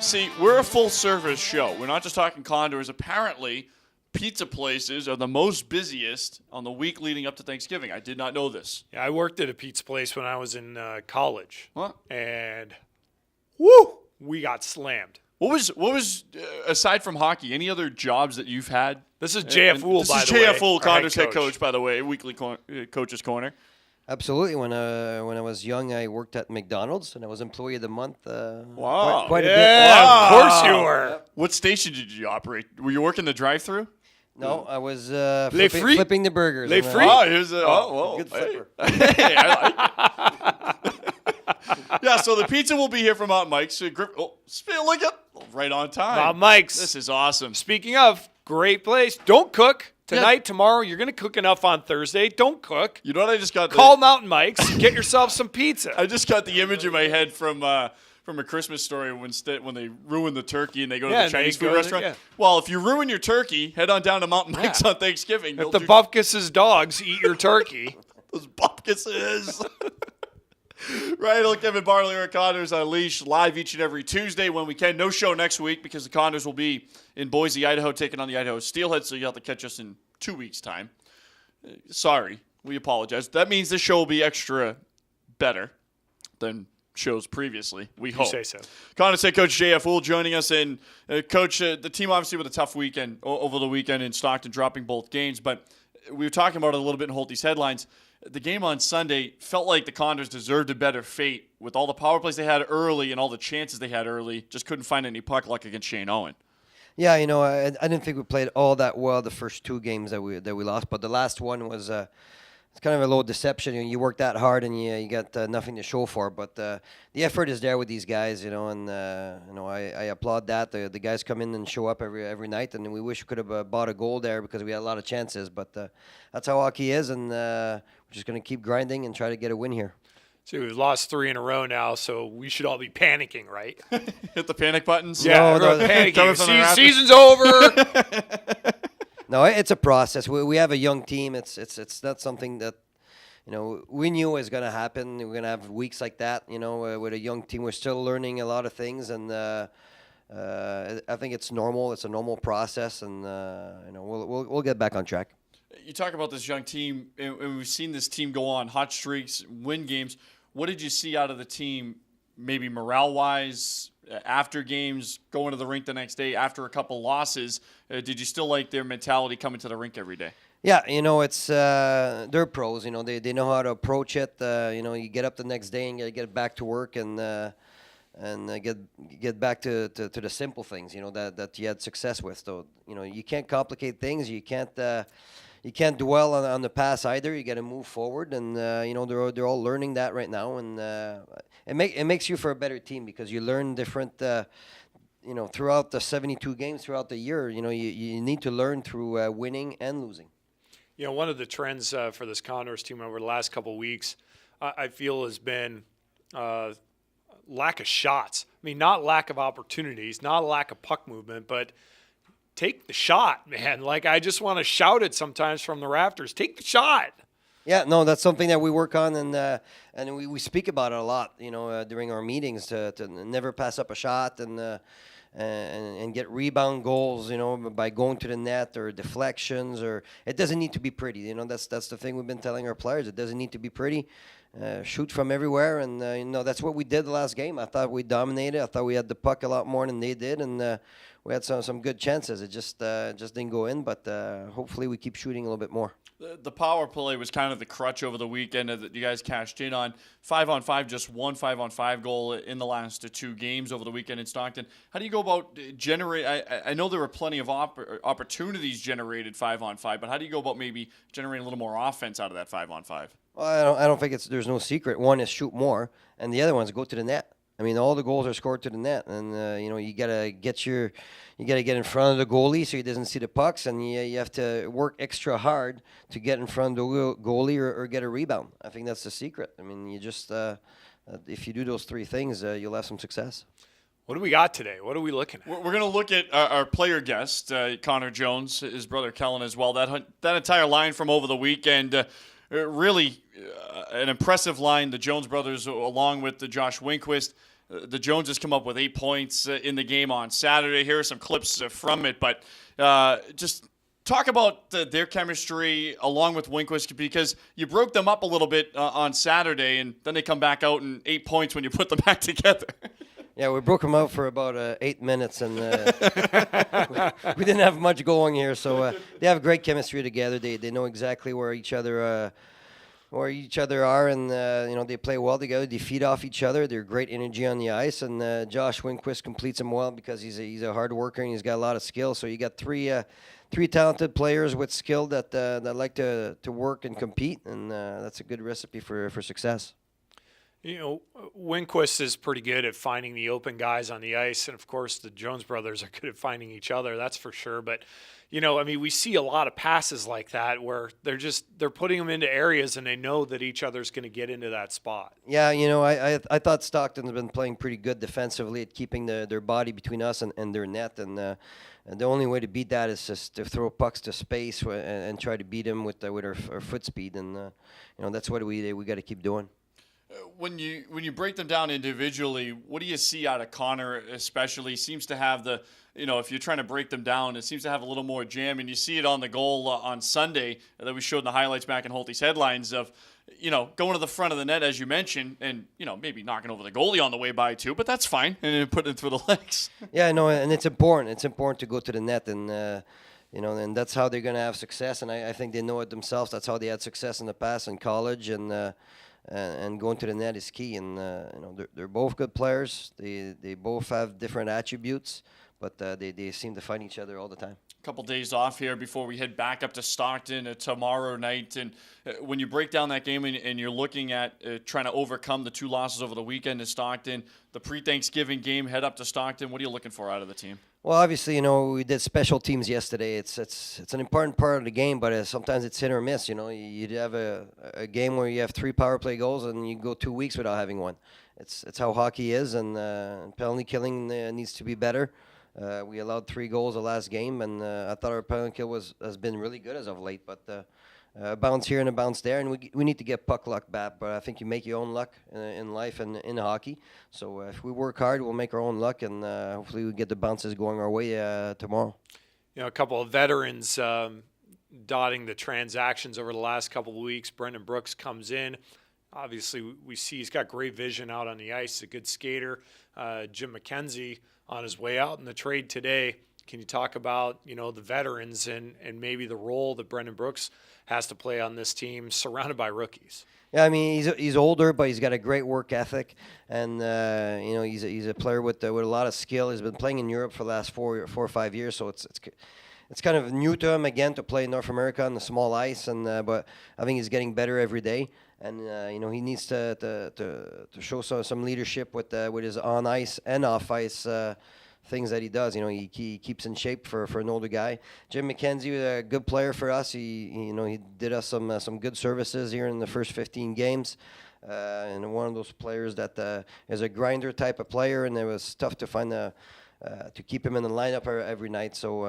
See, we're a full-service show. We're not just talking Condors. Apparently, pizza places are the most busiest on the week leading up to Thanksgiving. I did not know this. Yeah, I worked at a pizza place when I was in college. What? And, woo, we got slammed. What was aside from hockey, any other jobs that you've had? This is JF Houle, by the way. This is JF Houle, Condors head coach, by the way, weekly Coach's Corner. Absolutely. When I was young, I worked at McDonald's, and I was Employee of the Month. Wow. Quite a bit. Yeah, of course you were. What station did you operate? Were you working the drive-thru? No, I was flipping the burgers. Les frites? Oh, here's a whoa. Good flipper. Hey, I like it. Yeah, so the pizza will be here from Mountain Mike's. Look at right on time. Mountain Mike's. This is awesome. Speaking of, great place. Don't cook. Tonight, tomorrow, you're going to cook enough on Thursday. Don't cook. You know what I just got? Call Mountain Mike's. Get yourself some pizza. I just got the image in my head from A Christmas Story when they ruin the turkey and they go to the Chinese food restaurant. Yeah. Well, if you ruin your turkey, head on down to Mountain Mike's on Thanksgiving. If the Bupkis's dogs eat your turkey. Those Bupkises. Right, Kevin Barley or Condors Unleashed live each and every Tuesday when we can. No show next week because the Condors will be in Boise, Idaho, taking on the Idaho Steelhead, so you'll have to catch us in 2 weeks' time. Sorry, we apologize. That means this show will be extra better than shows previously, we hope. You say so. Condors head coach JF Houle joining us. And Coach, the team obviously with a tough weekend over the weekend in Stockton, dropping both games, but we were talking about it a little bit in Holtby's headlines. The game on Sunday felt like the Condors deserved a better fate with all the power plays they had early and all the chances they had early. Just couldn't find any puck luck against Shane Owen. Yeah, I didn't think we played all that well the first two games that we lost, but the last one was it's kind of a little deception. You work that hard and you got nothing to show for it. But the effort is there with these guys, and I applaud that. The guys come in and show up every night, and we wish we could have bought a goal there because we had a lot of chances. But that's how hockey is, and we're just going to keep grinding and try to get a win here. So we've lost 3 in a row now, so we should all be panicking, right? Hit the panic buttons? Yeah, no, panicking. Season's over. No, it's a process. We have a young team. It's not something that, we knew was going to happen. We're going to have weeks like that, with a young team. We're still learning a lot of things, and I think it's normal. It's a normal process, and we'll get back on track. You talk about this young team, and we've seen this team go on hot streaks, win games. What did you see out of the team, maybe morale-wise, after games, going to the rink the next day, after a couple losses? Did you still like their mentality coming to the rink every day? Yeah, it's they're pros. They know how to approach it. You get up the next day and you get back to work and get back to the simple things. That you had success with. So you can't complicate things. You can't dwell on the past either. You got to move forward, and they're all learning that right now, and it makes you for a better team because you learn different. Throughout the 72 games throughout the year, you need to learn through winning and losing. One of the trends for this Condors team over the last couple of weeks, I feel, has been lack of shots. I mean, not lack of opportunities, not a lack of puck movement, but take the shot, man. I just want to shout it sometimes from the rafters. Take the shot. Yeah, no, that's something that we work on, and we speak about it a lot, during our meetings to never pass up a shot and get rebound goals, by going to the net or deflections, or it doesn't need to be pretty. That's the thing we've been telling our players. It doesn't need to be pretty. Shoot from everywhere, and that's what we did the last game. I thought we dominated. I thought we had the puck a lot more than they did, and we had some good chances. It just didn't go in, but hopefully we keep shooting a little bit more. The power play was kind of the crutch over the weekend that you guys cashed in on. 5-on-5, just one 5-on-5 goal in the last 2 games over the weekend in Stockton. How do you go about generate? I know there were plenty of opportunities generated 5-on-5, but how do you go about maybe generating a little more offense out of that 5-on-5? Well, I don't think there's no secret. One is shoot more, and the other one is go to the net. I mean, all the goals are scored to the net, and you gotta get in front of the goalie so he doesn't see the pucks, and you have to work extra hard to get in front of the goalie or get a rebound. I think that's the secret. I mean, you just if you do those 3 things, you'll have some success. What do we got today? What are we looking at? We're going to look at our player guest, Connor Jones, his brother Kellen as well. That entire line from over the weekend. Really an impressive line, the Jones brothers, along with the Josh Winquist. the Joneses come up with 8 points in the game on Saturday. Here are some clips from it, but just talk about their chemistry along with Winquist, because you broke them up a little bit on Saturday, and then they come back out in 8 points when you put them back together. Yeah, we broke them out for about 8 minutes, and we didn't have much going here. So they have great chemistry together. They know exactly where each other are, and they play well together. They feed off each other. They're great energy on the ice, and Josh Winquist completes them well because he's a hard worker and he's got a lot of skill. So you got three talented players with skill that like to work and compete, and that's a good recipe for success. Winquist is pretty good at finding the open guys on the ice, and of course the Jones brothers are good at finding each other. That's for sure. But we see a lot of passes like that where they're putting them into areas and they know that each other's going to get into that spot. Yeah, I thought Stockton's been playing pretty good defensively at keeping their body between us and their net, and the only way to beat that is just to throw pucks to space and try to beat them with our foot speed, and that's what we got to keep doing. When you break them down individually, what do you see out of Connor especially? Seems to have if you're trying to break them down, it seems to have a little more jam, and you see it on the goal on Sunday that we showed in the highlights back in Holtby's headlines of, going to the front of the net, as you mentioned, and, maybe knocking over the goalie on the way by too, but that's fine, and then putting it through the legs. Yeah, no, and it's important. It's important to go to the net, and, and that's how they're going to have success, and I think they know it themselves. That's how they had success in the past in college, and going to the net is key. And they're both good players. They both have different attributes, but they seem to find each other all the time. A couple days off here before we head back up to Stockton tomorrow night. And when you break down that game and you're looking at trying to overcome the 2 losses over the weekend in Stockton, the pre-Thanksgiving game, head up to Stockton, what are you looking for out of the team? Well, obviously, we did special teams yesterday. It's an important part of the game, but sometimes it's hit or miss. You have a game where you have 3 power play goals and you go 2 weeks without having one. It's how hockey is, and penalty killing needs to be better. We allowed 3 goals the last game, and I thought our penalty kill has been really good as of late, but a bounce here and a bounce there, and we need to get puck luck back. But I think you make your own luck in life and in hockey. So if we work hard, we'll make our own luck, and hopefully we get the bounces going our way tomorrow. A couple of veterans dotting the transactions over the last couple of weeks. Brendan Brooks comes in. Obviously, we see he's got great vision out on the ice. A good skater. Jim McKenzie on his way out in the trade today. Can you talk about, the veterans and maybe the role that Brendan Brooks has to play on this team surrounded by rookies? Yeah, I mean, he's older, but he's got a great work ethic, and he's a player with a lot of skill. He's been playing in Europe for the last 4 or 5 years, so it's kind of new to him again to play in North America on the small ice, and but I think he's getting better every day, and he needs to show some leadership with his on ice and off ice things that he does. He keeps in shape for an older guy. Jim McKenzie was a good player for us. He did us some good services here in the first 15 games. And one of those players that is a grinder type of player, and it was tough to find to keep him in the lineup every night. So,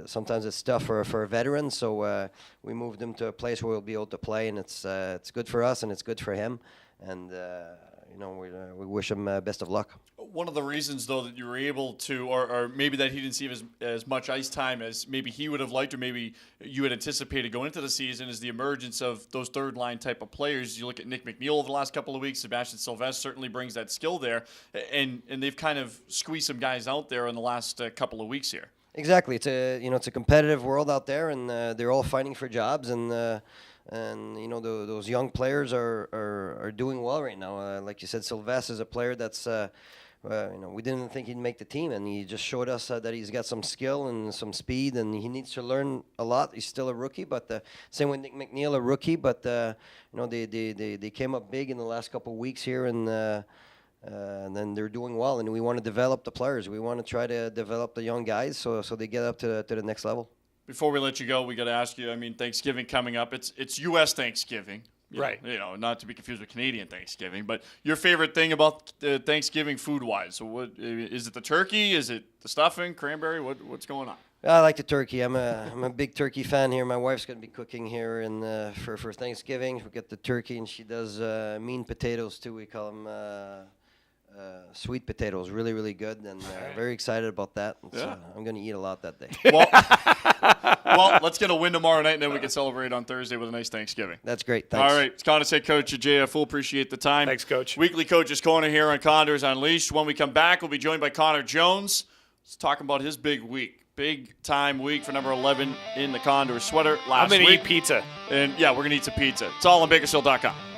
sometimes it's tough for a veteran. So we moved him to a place where we'll be able to play, and it's good for us and it's good for him. And we wish him best of luck. One of the reasons, though, that you were able to, or maybe that he didn't see as much ice time as maybe he would have liked, or maybe you had anticipated going into the season, is the emergence of those third-line type of players. You look at Nick McNeil over the last couple of weeks. Sebastian Sylvestre certainly brings that skill there, and they've kind of squeezed some guys out there in the last couple of weeks here. Exactly. It's a competitive world out there, and they're all fighting for jobs, and those young players are doing well right now. Like you said, Sylvestre is a player that's we didn't think he'd make the team, and he just showed us that he's got some skill and some speed, and he needs to learn a lot. He's still a rookie, but same with Nick McNeil, a rookie, but they came up big in the last couple of weeks here, and then they're doing well, and we want to develop the players. We want to try to develop the young guys so they get up to the next level. Before we let you go, we got to ask you, Thanksgiving coming up. It's U.S. Thanksgiving. Right. Not to be confused with Canadian Thanksgiving, but your favorite thing about Thanksgiving food-wise? So what is it? The turkey? Is it the stuffing, cranberry? What's going on? I like the turkey. I'm a big turkey fan here. My wife's going to be cooking here for Thanksgiving. We get the turkey, and she does mean potatoes too. We call them sweet potatoes, really, really good, and very excited about that. And so I'm going to eat a lot that day. Well, let's get a win tomorrow night, and then we can celebrate on Thursday with a nice Thanksgiving. That's great. Thanks. All right. It's Condors head coach JF Houle. Appreciate the time. Thanks, Coach. Weekly Coach's Corner here on Condors Unleashed. When we come back, we'll be joined by Connor Jones. Let's talk about his big week. Big time week for number 11 in the Condors sweater last week. I'm going to eat pizza. And, yeah, we're going to eat some pizza. It's all on Bakersfield.com.